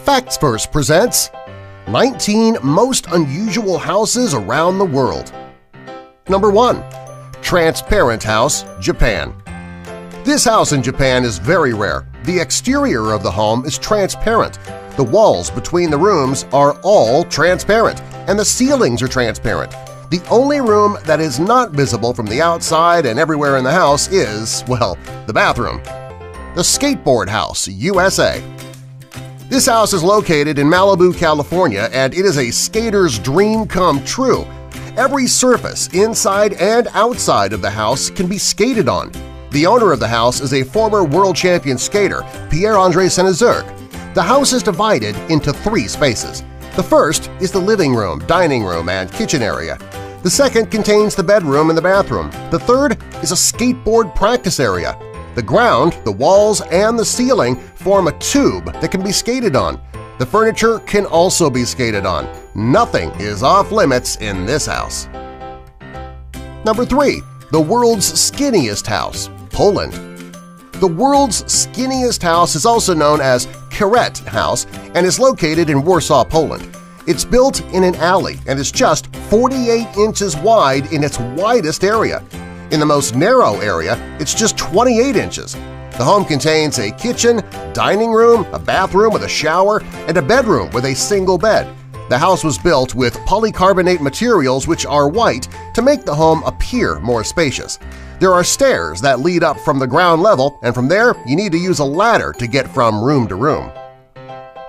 Facts First presents 19 Most Unusual Houses Around the World. Number 1. Transparent House, Japan. This house in Japan is very rare. The exterior of the home is transparent. The walls between the rooms are all transparent, and the ceilings are transparent. The only room that is not visible from the outside and everywhere in the house is, well, the bathroom. The Skateboard House, USA. This house is located in Malibu, California, and it is a skater's dream come true. Every surface inside and outside of the house can be skated on. The owner of the house is a former world champion skater, Pierre-Andre Saint-Exupéry. The house is divided into 3 spaces. The first is the living room, dining room, and kitchen area. The second contains the bedroom and the bathroom. The third is a skateboard practice area. The ground, the walls, and the ceiling form a tube that can be skated on. The furniture can also be skated on. Nothing is off-limits in this house. Number 3. The world's skinniest house, Poland. The world's skinniest house is also known as Karet House and is located in Warsaw, Poland. It's built in an alley and is just 48 inches wide in its widest area. In the most narrow area, it's just 28 inches. The home contains a kitchen, dining room, a bathroom with a shower, and a bedroom with a single bed. The house was built with polycarbonate materials which are white to make the home appear more spacious. There are stairs that lead up from the ground level, and from there you need to use a ladder to get from room to room.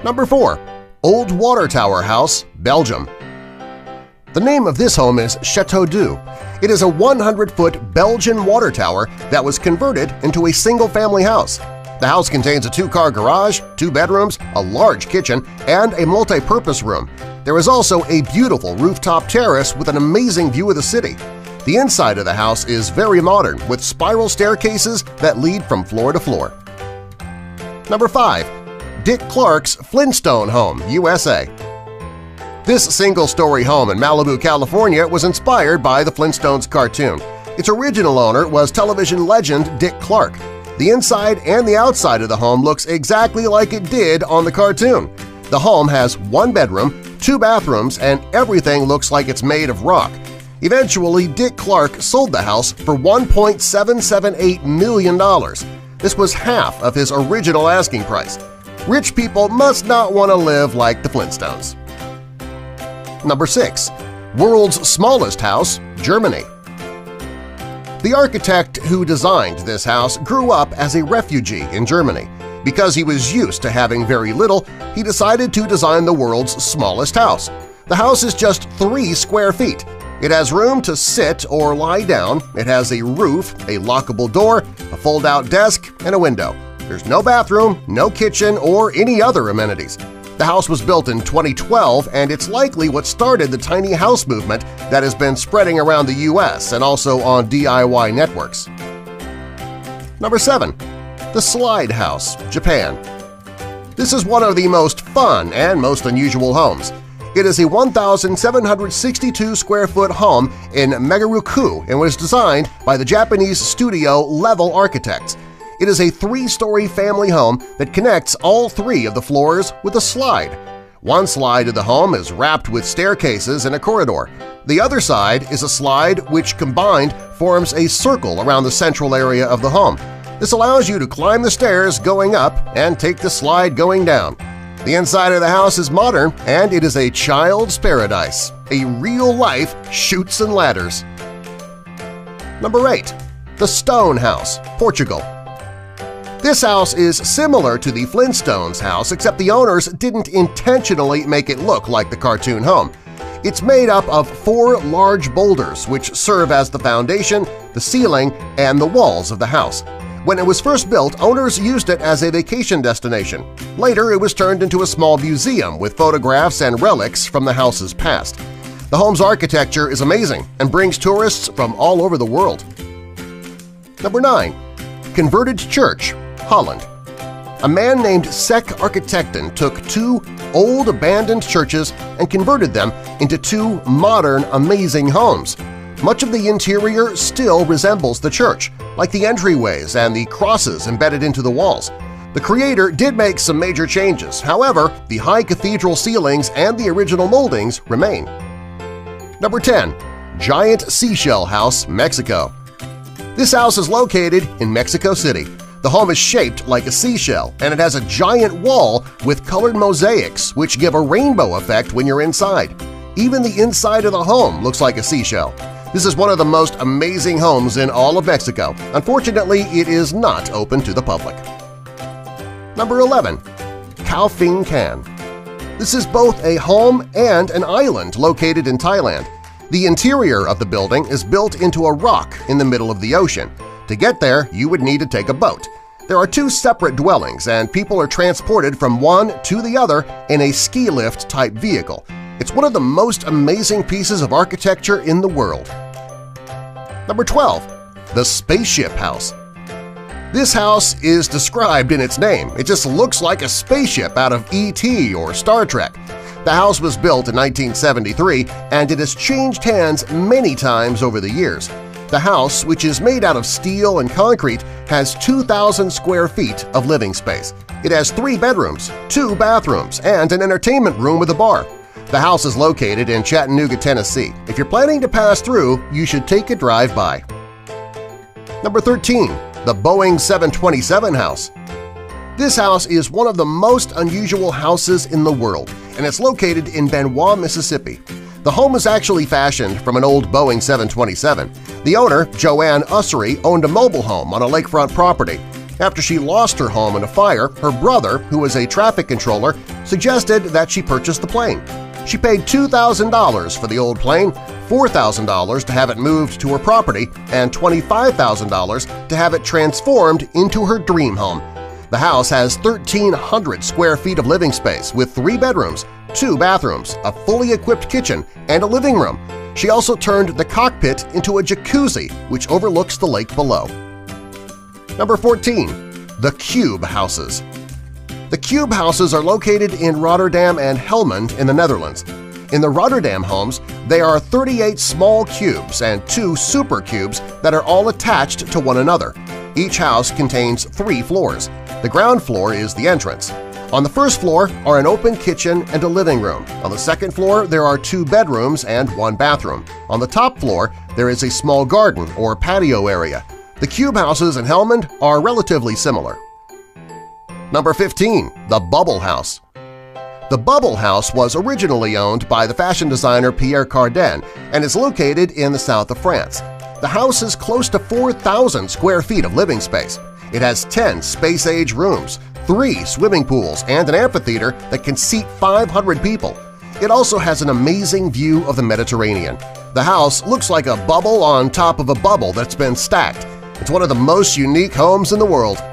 Number 4. Old Water Tower House, Belgium. The name of this home is Chateau d'Eau. It is a 100-foot Belgian water tower that was converted into a single-family house. The house contains a 2-car garage, 2 bedrooms, a large kitchen, and a multi-purpose room. There is also a beautiful rooftop terrace with an amazing view of the city. The inside of the house is very modern, with spiral staircases that lead from floor to floor. Number 5. Dick Clark's Flintstone Home, USA. This single-story home in Malibu, California was inspired by the Flintstones cartoon. Its original owner was television legend Dick Clark. The inside and the outside of the home looks exactly like it did on the cartoon. The home has 1 bedroom, 2 bathrooms, and everything looks like it's made of rock. Eventually, Dick Clark sold the house for $1.778 million. This was half of his original asking price. Rich people must not want to live like the Flintstones. Number 6. World's Smallest House, Germany. The architect who designed this house grew up as a refugee in Germany. Because he was used to having very little, he decided to design the world's smallest house. The house is just 3 square feet. It has room to sit or lie down, it has a roof, a lockable door, a fold-out desk, and a window. There's no bathroom, no kitchen, or any other amenities. The house was built in 2012, and it's likely what started the tiny house movement that has been spreading around the U.S. and also on DIY networks. Number 7. The Slide House, Japan. This is one of the most fun and most unusual homes. It is a 1,762-square-foot home in Megaruku and was designed by the Japanese studio Level Architects. It is a 3-story family home that connects all 3 of the floors with a slide. One side of the home is wrapped with staircases and a corridor. The other side is a slide which combined forms a circle around the central area of the home. This allows you to climb the stairs going up and take the slide going down. The inside of the house is modern, and it is a child's paradise, a real-life Chutes and Ladders. Number 8. The Stone House, Portugal. This house is similar to the Flintstones house, except the owners didn't intentionally make it look like the cartoon home. It's made up of 4 large boulders which serve as the foundation, the ceiling, and the walls of the house. When it was first built, owners used it as a vacation destination. Later, it was turned into a small museum with photographs and relics from the house's past. The home's architecture is amazing and brings tourists from all over the world. Number 9. Converted Church, Holland. A man named Sek Architecten took 2 old abandoned churches and converted them into 2 modern, amazing homes. Much of the interior still resembles the church, like the entryways and the crosses embedded into the walls. The creator did make some major changes, however, the high cathedral ceilings and the original moldings remain. Number 10. Giant Seashell House, Mexico. This house is located in Mexico City. The home is shaped like a seashell, and it has a giant wall with colored mosaics which give a rainbow effect when you're inside. Even the inside of the home looks like a seashell. This is one of the most amazing homes in all of Mexico. Unfortunately, it is not open to the public. Number 11. Khao Phing Can. This is both a home and an island located in Thailand. The interior of the building is built into a rock in the middle of the ocean. To get there, you would need to take a boat. There are two separate dwellings, and people are transported from one to the other in a ski lift-type vehicle. It's one of the most amazing pieces of architecture in the world. Number 12. The Spaceship House. This house is described in its name. It just looks like a spaceship out of E.T. or Star Trek. The house was built in 1973, and it has changed hands many times over the years. The house, which is made out of steel and concrete, has 2,000 square feet of living space. It has 3 bedrooms, 2 bathrooms, and an entertainment room with a bar. The house is located in Chattanooga, Tennessee. If you're planning to pass through, you should take a drive by. Number 13. The Boeing 727 House. This house is one of the most unusual houses in the world, and it's located in Benoit, Mississippi. The home is actually fashioned from an old Boeing 727. The owner, Joanne Ussery, owned a mobile home on a lakefront property. After she lost her home in a fire, her brother, who was a traffic controller, suggested that she purchase the plane. She paid $2,000 for the old plane, $4,000 to have it moved to her property, and $25,000 to have it transformed into her dream home. The house has 1,300 square feet of living space with 3 bedrooms, 2 bathrooms, a fully equipped kitchen, and a living room. She also turned the cockpit into a jacuzzi, which overlooks the lake below. Number 14. The Cube Houses. The Cube Houses are located in Rotterdam and Helmond in the Netherlands. In the Rotterdam homes, there are 38 small cubes and 2 super cubes that are all attached to one another. Each house contains 3 floors. The ground floor is the entrance. On the first floor are an open kitchen and a living room. On the second floor, there are 2 bedrooms and 1 bathroom. On the top floor, there is a small garden or patio area. The cube houses in Helmond are relatively similar. Number 15. The Bubble House. The Bubble House was originally owned by the fashion designer Pierre Cardin and is located in the south of France. The house is close to 4,000 square feet of living space. It has 10 space-age rooms, 3 swimming pools, and an amphitheater that can seat 500 people. It also has an amazing view of the Mediterranean. The house looks like a bubble on top of a bubble that's been stacked. It's one of the most unique homes in the world.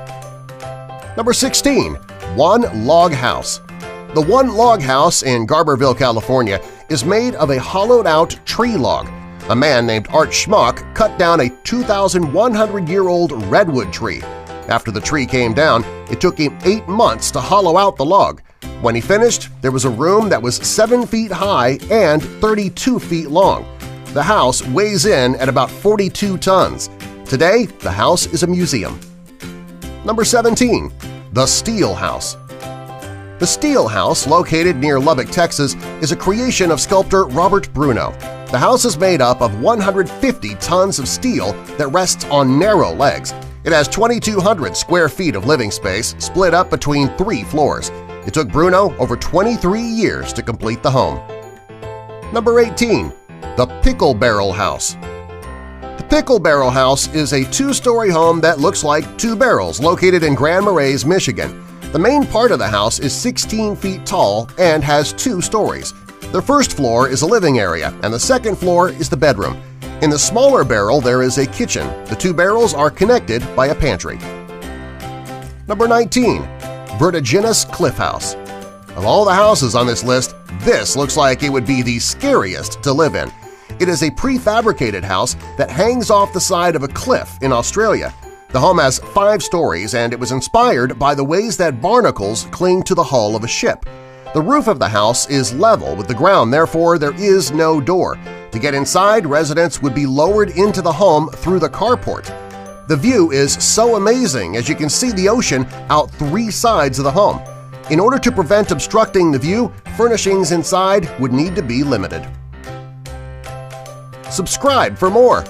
Number 16. One Log House. The One Log House in Garberville, California is made of a hollowed-out tree log. A man named Art Schmock cut down a 2,100-year-old redwood tree. After the tree came down, it took him 8 months to hollow out the log. When he finished, there was a room that was 7 feet high and 32 feet long. The house weighs in at about 42 tons. Today, the house is a museum. Number 17. The Steel House. The Steel House, located near Lubbock, Texas, is a creation of sculptor Robert Bruno. The house is made up of 150 tons of steel that rests on narrow legs. It has 2,200 square feet of living space split up between 3 floors. It took Bruno over 23 years to complete the home. Number 18. The Pickle Barrel House. The Pickle Barrel House is a 2-story home that looks like 2 barrels located in Grand Marais, Michigan. The main part of the house is 16 feet tall and has 2 stories. The first floor is a living area, and the second floor is the bedroom. In the smaller barrel, there is a kitchen. The 2 barrels are connected by a pantry. Number 19. Vertiginous Cliff House. Of all the houses on this list, this looks like it would be the scariest to live in. It is a prefabricated house that hangs off the side of a cliff in Australia. The home has 5 stories, and it was inspired by the ways that barnacles cling to the hull of a ship. The roof of the house is level with the ground, therefore there is no door. To get inside, residents would be lowered into the home through the carport. The view is so amazing as you can see the ocean out 3 sides of the home. In order to prevent obstructing the view, furnishings inside would need to be limited. Subscribe for more!